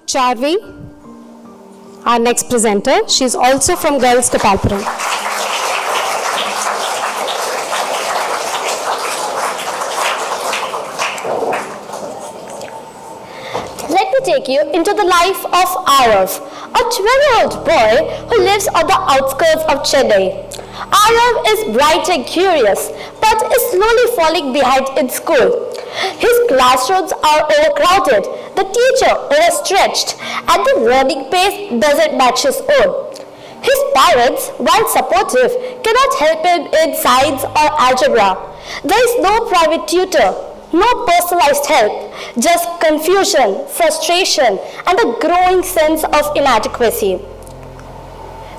Charvi, our next presenter. She is also from Girls Gopalapuram. Let me take you into the life of Arav, a 12-year-old boy who lives on the outskirts of Chennai. Arav is bright and curious, but is slowly falling behind in school. His classrooms are overcrowded, the teacher overstretched, and the learning pace doesn't match his own. His parents, while supportive, cannot help him in science or algebra. There is no private tutor, no personalized help, just confusion, frustration, and a growing sense of inadequacy.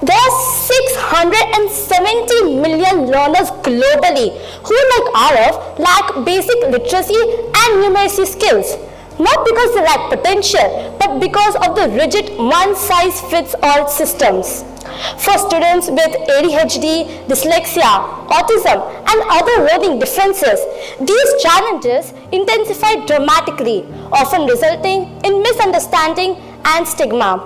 There are 670 million learners globally who, like Arav, lack basic literacy and numeracy skills. Not because they lack potential, but because of the rigid one-size-fits-all systems. For students with ADHD, dyslexia, autism, and other learning differences, these challenges intensify dramatically, often resulting in misunderstanding and stigma.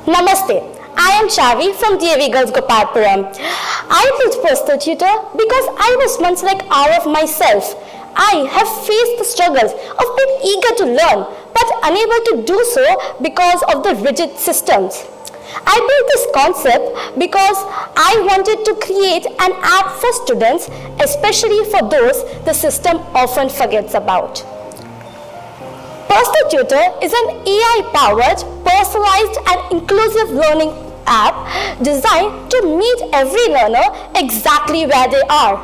Namaste. I am Charvi from D.A.V Girls Gopalapuram. I built PersonalTutor because I was once like Arav myself. I have faced the struggles of being eager to learn but unable to do so because of the rigid systems. I built this concept because I wanted to create an app for students, especially for those the system often forgets about. PersonalTutor is an AI-powered, personalized and inclusive learning app designed to meet every learner exactly where they are.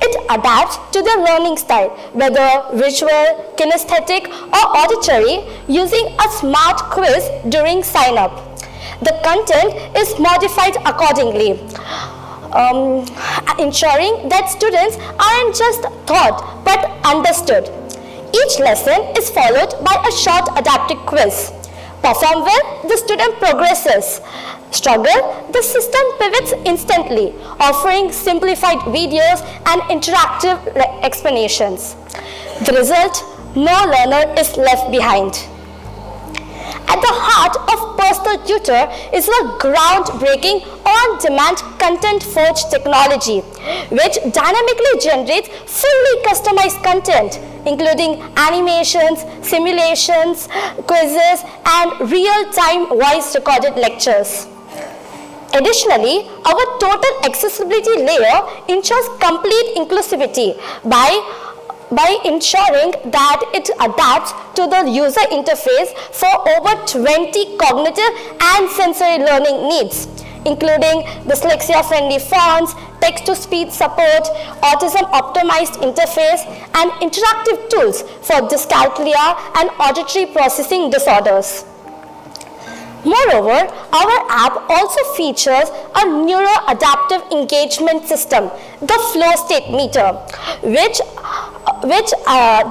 It adapts to their learning style, whether visual, kinesthetic or auditory, using a smart quiz during sign-up. The content is modified accordingly, ensuring that students aren't just taught but understood. Each lesson is followed by a short adaptive quiz. Perform well, the student progresses. Struggle, the system pivots instantly, offering simplified videos and interactive explanations. The result, no learner is left behind. At the heart of PersonalTutor is a groundbreaking on-demand content forge technology, which dynamically generates fully customized content, including animations, simulations, quizzes, and real-time voice-recorded lectures. Additionally, our total accessibility layer ensures complete inclusivity by ensuring that it adapts to the user interface for over 20 cognitive and sensory learning needs, including dyslexia-friendly fonts, text-to-speech support, autism-optimized interface, and interactive tools for dyscalculia and auditory processing disorders. Moreover, our app also features a neuro-adaptive engagement system, the flow state meter, which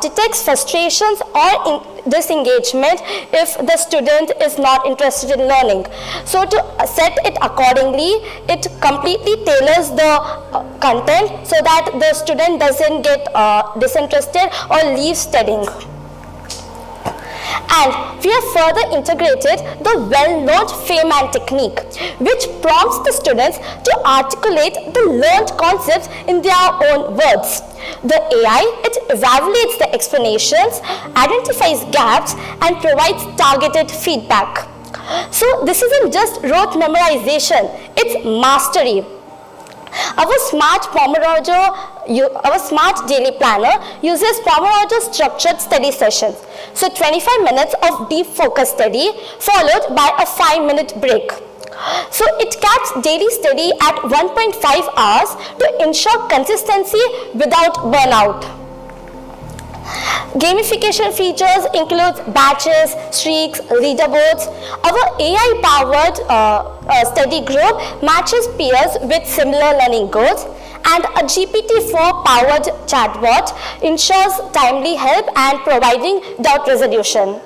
detects frustrations or disengagement if the student is not interested in learning. So to set it accordingly, it completely tailors the content so that the student doesn't get disinterested or leave studying. And we have further integrated the well-known Feynman technique, which prompts the students to articulate the learned concepts in their own words. The AI, it evaluates the explanations, identifies gaps, and provides targeted feedback. So this isn't just rote memorization, it's mastery. Our smart daily planner uses Pomodoro structured study sessions. So 25 minutes of deep focus study followed by a 5-minute break. So it caps daily study at 1.5 hours to ensure consistency without burnout. Gamification features include badges, streaks, leaderboards. Our AI-powered study group matches peers with similar learning goals, and a GPT-4-powered chatbot ensures timely help and providing doubt resolution.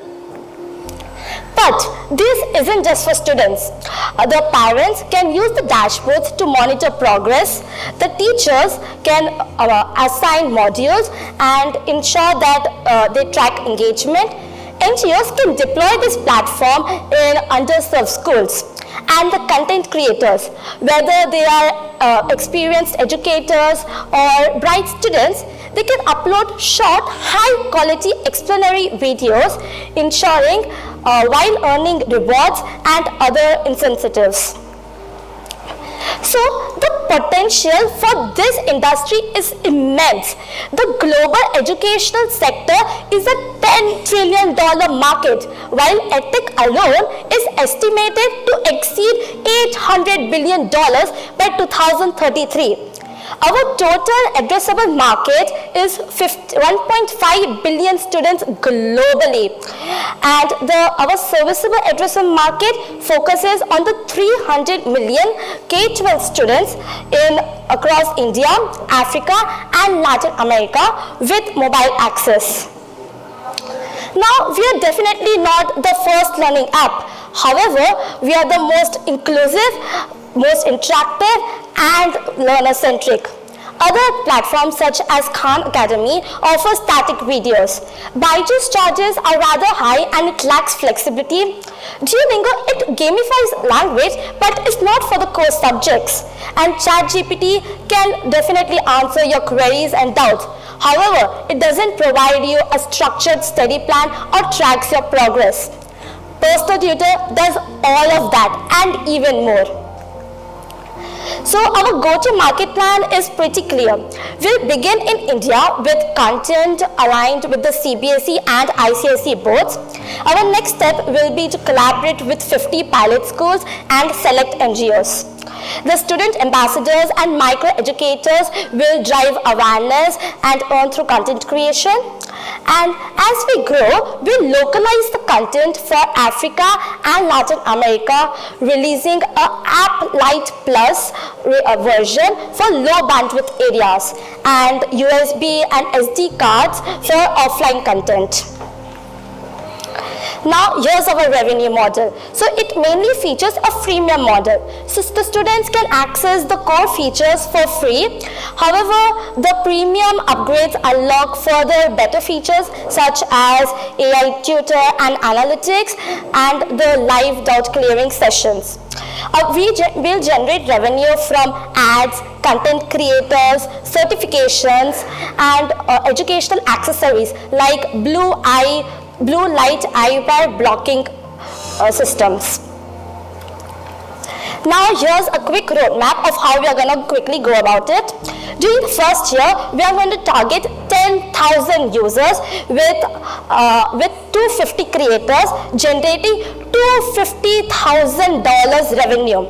But this isn't just for students. The parents can use the dashboards to monitor progress. The teachers can assign modules and ensure that they track engagement. NGOs can deploy this platform in underserved schools. And the content creators, whether they are experienced educators or bright students, they can upload short, high-quality explanatory videos, ensuring while earning rewards and other incentives. So the potential for this industry is immense. The global educational sector is a $10 trillion market, while EdTech alone is estimated to exceed $800 billion by 2033. Our total addressable market is 1.5 billion students globally, and our serviceable addressable market focuses on the 300 million K-12 students across India, Africa and Latin America with mobile access. Now, we are definitely not the first learning app. However, we are the most inclusive, most interactive and learner-centric. Other platforms such as Khan Academy offer static videos. Byju's charges are rather high and it lacks flexibility. Duolingo, it gamifies language but is not for the core subjects. And ChatGPT can definitely answer your queries and doubts. However, it doesn't provide you a structured study plan or tracks your progress. PersonalTutor does all of that and even more. So our go-to-market plan is pretty clear. We'll begin in India with content aligned with the CBSE and ICSE boards. Our next step will be to collaborate with 50 pilot schools and select NGOs. The student ambassadors and micro-educators will drive awareness and earn through content creation. And as we grow, we'll localize the content for Africa and Latin America, releasing an App Lite Plus version for low bandwidth areas and USB and SD cards for offline content. Now, here's our revenue model. So it mainly features a freemium model. So the students can access the core features for free. However, the premium upgrades unlock further better features such as AI tutor and analytics and the live doubt clearing sessions. We'll generate revenue from ads, content creators, certifications and educational accessories like blue light eyewear blocking systems. Now here's a quick roadmap of how we are going to quickly go about it. During the first year, we are going to target 10,000 users with 250 creators generating $250,000 revenue.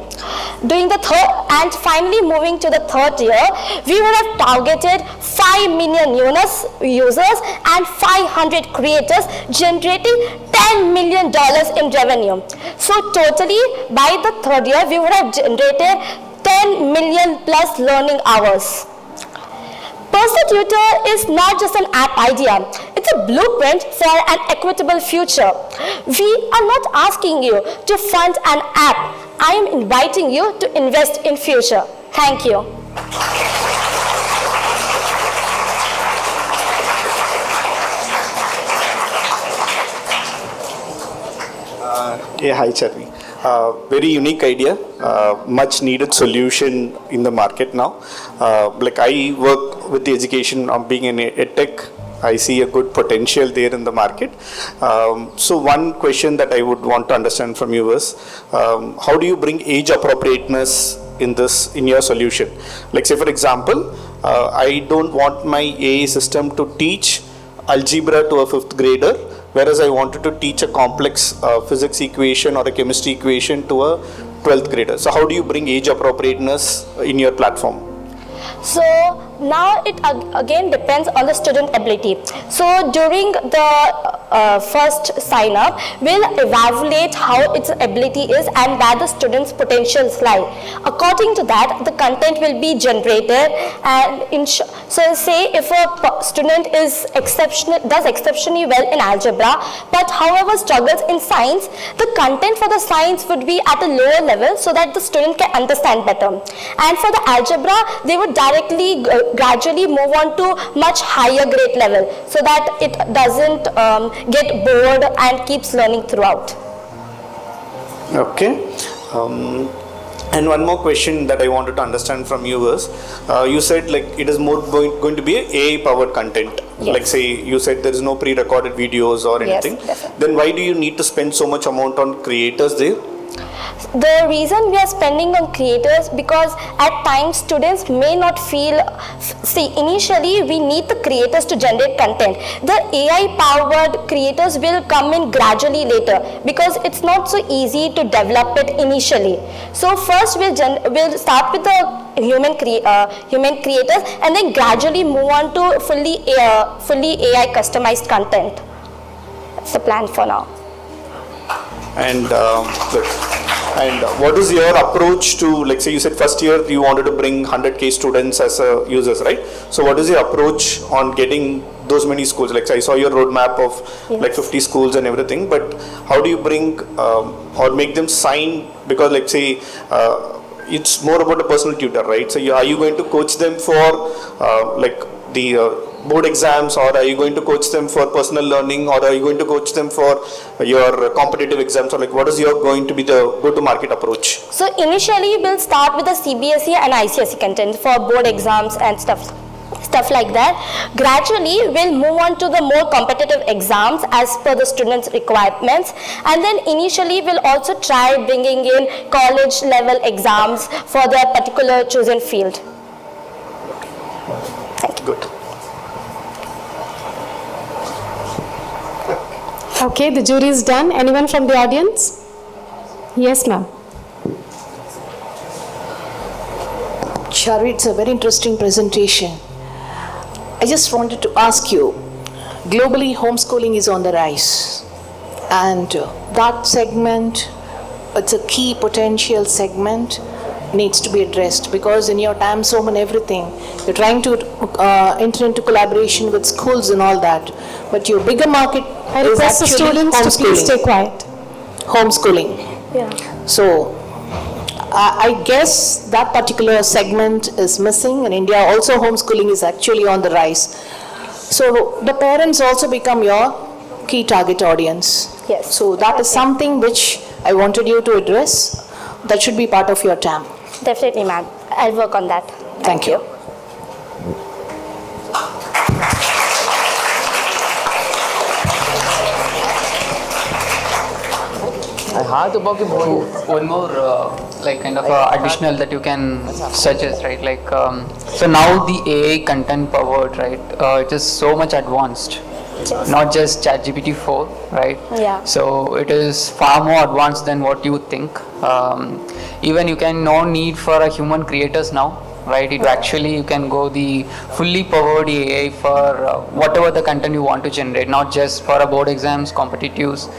During the third and finally moving to the third year, we would have targeted 5 million users and 500 creators generating $10 million in revenue. So totally by the third year, we would have generated 10 million plus learning hours. PersonalTutor is not just an app idea, it's a blueprint for an equitable future. We are not asking you to fund an app. I am inviting you to invest in future. Thank you. Hi Charvi. Very unique idea, much needed solution in the market now. Like I work with the education of being an edtech, I see a good potential there in the market. So one question that I would want to understand from you is, how do you bring age appropriateness in your solution? Like say for example, I don't want my AI system to teach algebra to a 5th grader, whereas I wanted to teach a complex physics equation or a chemistry equation to a 12th grader. So how do you bring age appropriateness in your platform? So now it again depends on the student ability. So during the first sign up, we'll evaluate how its ability is and where the student's potentials lie. According to that, the content will be generated, and so say if a student is does exceptionally well in algebra, but however struggles in science, the content for the science would be at a lower level so that the student can understand better. And for the algebra, they would directly directly gradually move on to much higher grade level, so that it doesn't get bored and keeps learning throughout. Okay. And one more question that I wanted to understand from you was, you said like it is more going to be AI powered content. Yes. Like say you said there is no pre-recorded videos or Yes, anything. definitely. Then why do you need to spend so much amount on creators there? The reason we are spending on creators, because at times students may not feel, see, initially we need the creators to generate content. The AI powered creators will come in gradually later, because it's not so easy to develop it initially. So first we'll start with the human creators, and then gradually move on to fully AI customized content. That's the plan for now. And what is your approach to, like say you said first year you wanted to bring 100k students as users, right? So what is your approach on getting those many schools? Like I saw your roadmap of Yes. like 50 schools and everything, but how do you bring or make them sign? Because like say it's more about a personal tutor, right? So are you going to coach them for like the board exams, or are you going to coach them for personal learning, or are you going to coach them for your competitive exams, or like what is your going to be the go-to-market approach? So initially we'll start with the CBSE and ICSE content for board exams and stuff like that. Gradually we'll move on to the more competitive exams as per the students' requirements, and then initially we'll also try bringing in college level exams for their particular chosen field. Thank you. Good. Okay, the jury is done. Anyone from the audience? Yes, ma'am. Charvi, it's a very interesting presentation. I just wanted to ask you, globally homeschooling is on the rise, and that segment, it's a key potential segment, needs to be addressed, because in your time zone and everything, you're trying to enter into collaboration with schools and all that, but your bigger market I is request the actually students to please stay quiet. homeschooling. Yeah. So I guess that particular segment is missing. In India also homeschooling is actually on the rise. So the parents also become your key target audience. Yes. So that is something which I wanted you to address. That should be part of your TAM. Definitely, ma'am. I'll work on that. Thank you. हाँ तो बाकी one more like kind of additional that you can suggest, right? Like so now the AI content powered, right? It is so much advanced, not just ChatGPT 4, right? Yeah. So it is far more advanced than what you think. Even you can no need for a human creators now, right? It actually you can go the fully powered AI for whatever the content you want to generate, not just for a board exams, competitives.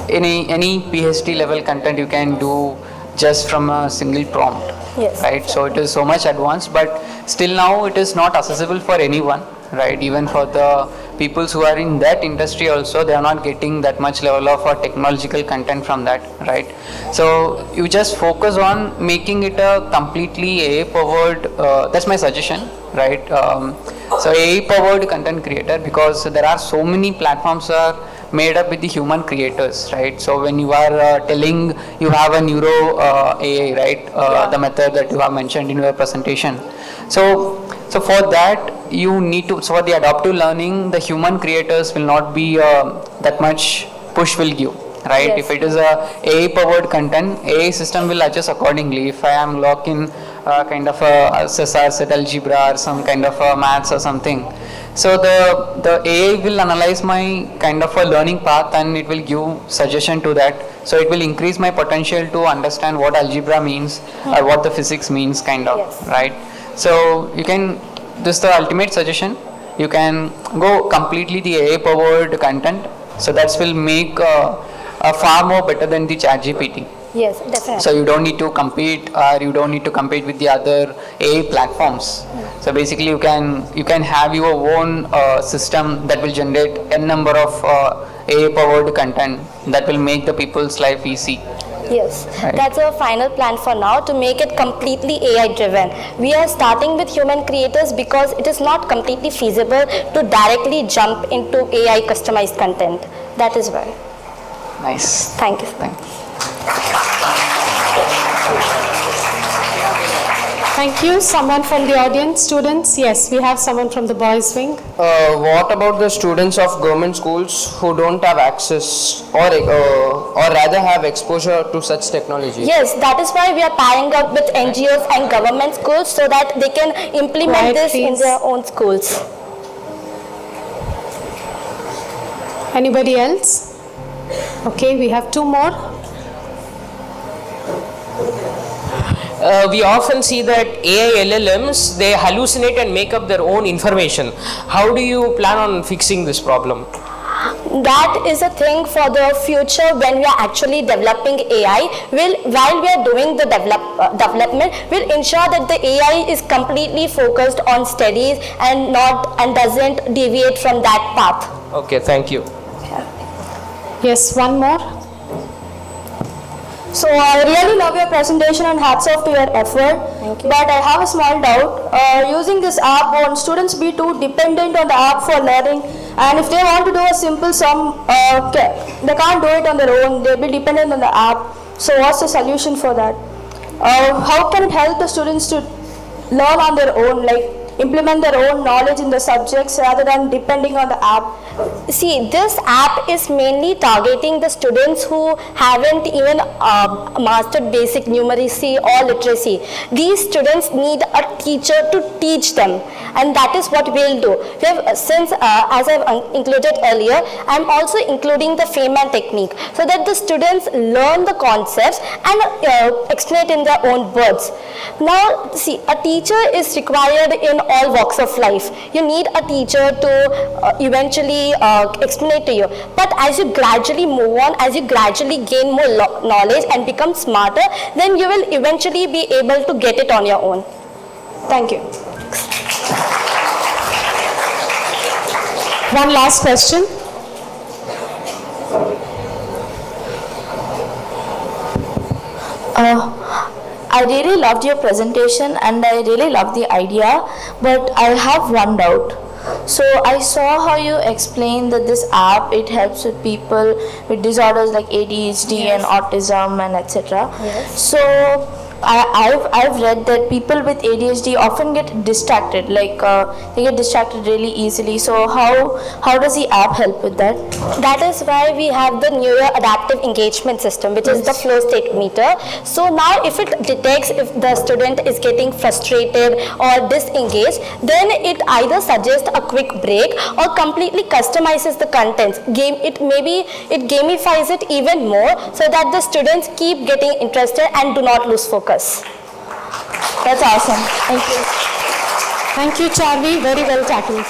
Any PhD level content you can do just from a single prompt. Yes. Right, so it is so much advanced, but still now it is not accessible for anyone, right? Even for the people who are in that industry also, they are not getting that much level of technological content from that, right? So you just focus on making it a completely AI powered, that's my suggestion, right? So AI powered content creator, because there are so many platforms are made up with the human creators, right? So when you are telling you have a neuro AI, right? The method that you have mentioned in your presentation. So for that you need to, so for the adaptive learning, the human creators will not be that much push will give, right? Yes. If it is a AI powered content, AI system will adjust accordingly. If I am locked in kind of a SSR set algebra or some kind of a maths or something, so the AI will analyze my kind of a learning path and it will give suggestion to that. So it will increase my potential to understand what algebra means or what the physics means, kind of, Yes. right? So you can, this is the ultimate suggestion, you can go completely the AI powered content. So that will make a far more better than the ChatGPT. Yes, definitely. So you don't need to compete, or you don't need to compete with the other AI platforms. So basically you can have your own system that will generate n number of AI powered content that will make the people's life easy. Yes, Right. that's our final plan for now, to make it completely AI driven. We are starting with human creators because it is not completely feasible to directly jump into AI customized content. That is why. Nice. Thank you. Thank you. Someone from the audience, students? Yes, we have someone from the boys wing. What about the students of government schools who don't have access or rather have exposure to such technology? Yes, that is why we are pairing up with NGOs and government schools so that they can implement Quiet, this in please. their own schools. Anybody else? Okay, we have two more. We often see that AI LLMs, they hallucinate and make up their own information. How do you plan on fixing this problem? That is a thing for the future when we are actually developing AI. While we are doing the development, we'll ensure that the AI is completely focused on studies and doesn't deviate from that path. Okay, thank you. Yes, one more. So I really love your presentation and hats off to your effort. But I have a small doubt. Using this app, won't students be too dependent on the app for learning? And if they want to do a simple sum, they can't do it on their own. They'll be dependent on the app. So what's the solution for that? How can it help the students to learn on their own, like implement their own knowledge in the subjects rather than depending on the app? See, this app is mainly targeting the students who haven't even mastered basic numeracy or literacy. These students need a teacher to teach them, and that is what we'll do. We have, as I've included earlier, I'm also including the Feynman technique so that the students learn the concepts and explain it in their own words. Now, see, a teacher is required in all walks of life. You need a teacher to eventually explain it to you. But as you gradually move on, as you gradually gain more knowledge and become smarter, then you will eventually be able to get it on your own. Thank you. One last question. I really loved your presentation and I really loved the idea, but I have one doubt. So I saw how you explained that this app, it helps with people with disorders like ADHD and autism and etc. Yes. So I've read that people with ADHD often get distracted, like they get distracted really easily. So how does the app help with that? That is why we have the neuro adaptive engagement system, which is the flow state meter. So now if it detects if the student is getting frustrated or disengaged, then it either suggests a quick break or completely customizes the contents. Maybe it gamifies it even more so that the students keep getting interested and do not lose focus. That's awesome. Thank you. Thank you, Charvi. Very well tackled.